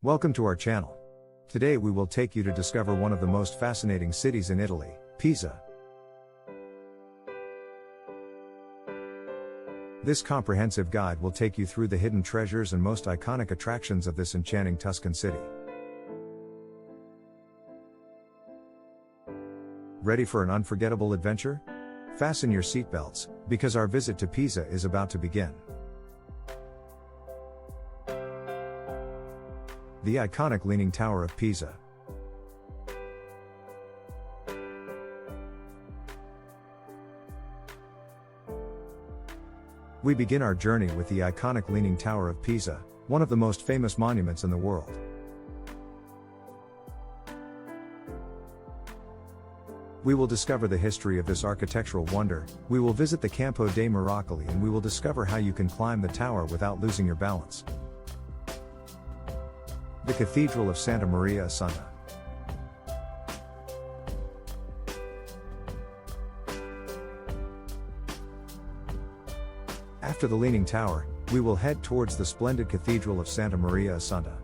Welcome to our channel. Today we will take you to discover one of the most fascinating cities in Italy, Pisa. This comprehensive guide will take you through the hidden treasures and most iconic attractions of this enchanting Tuscan city. Ready for an unforgettable adventure? Fasten your seatbelts, because our visit to Pisa is about to begin. The iconic Leaning Tower of Pisa. We begin our journey with the iconic Leaning Tower of Pisa, one of the most famous monuments in the world. We will discover the history of this architectural wonder, we will visit the Campo dei Miracoli, and we will discover how you can climb the tower without losing your balance. The Cathedral of Santa Maria Assunta. After the Leaning Tower, we will head towards the splendid Cathedral of Santa Maria Assunta.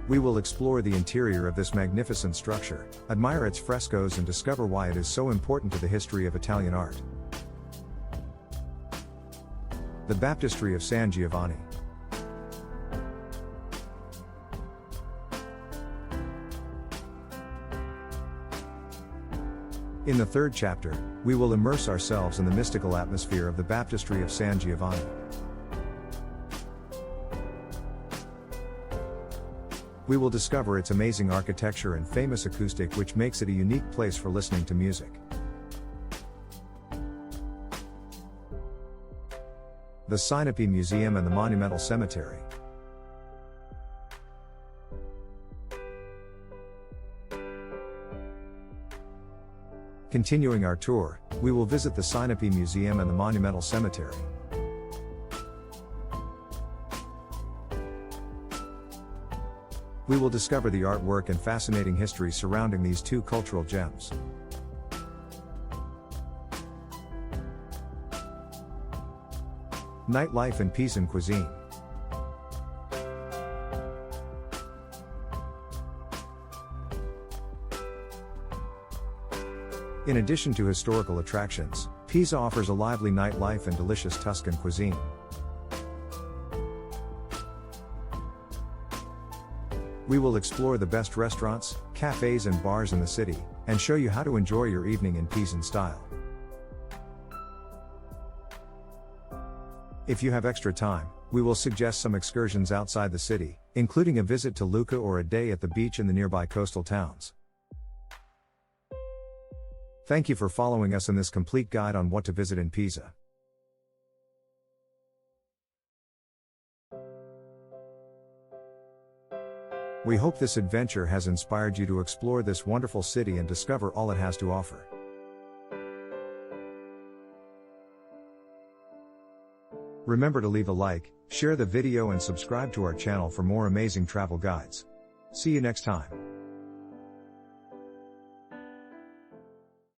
We will explore the interior of this magnificent structure, admire its frescoes, and discover why it is so important to the history of Italian art. The Baptistry of San Giovanni. In the third chapter, we will immerse ourselves in the mystical atmosphere of the Baptistry of San Giovanni. We will discover its amazing architecture and famous acoustic, which makes it a unique place for listening to music. The Sinope Museum and the Monumental Cemetery. Continuing our tour, we will visit the Sinope Museum and the Monumental Cemetery. We will discover the artwork and fascinating history surrounding these two cultural gems. Nightlife and Pisan cuisine. In addition to historical attractions, Pisa offers a lively nightlife and delicious Tuscan cuisine. We will explore the best restaurants, cafes, and bars in the city, and show you how to enjoy your evening in Pisan style. If you have extra time, we will suggest some excursions outside the city, including a visit to Lucca or a day at the beach in the nearby coastal towns. Thank you for following us in this complete guide on what to visit in Pisa. We hope this adventure has inspired you to explore this wonderful city and discover all it has to offer. Remember to leave a like, share the video, and subscribe to our channel for more amazing travel guides. See you next time.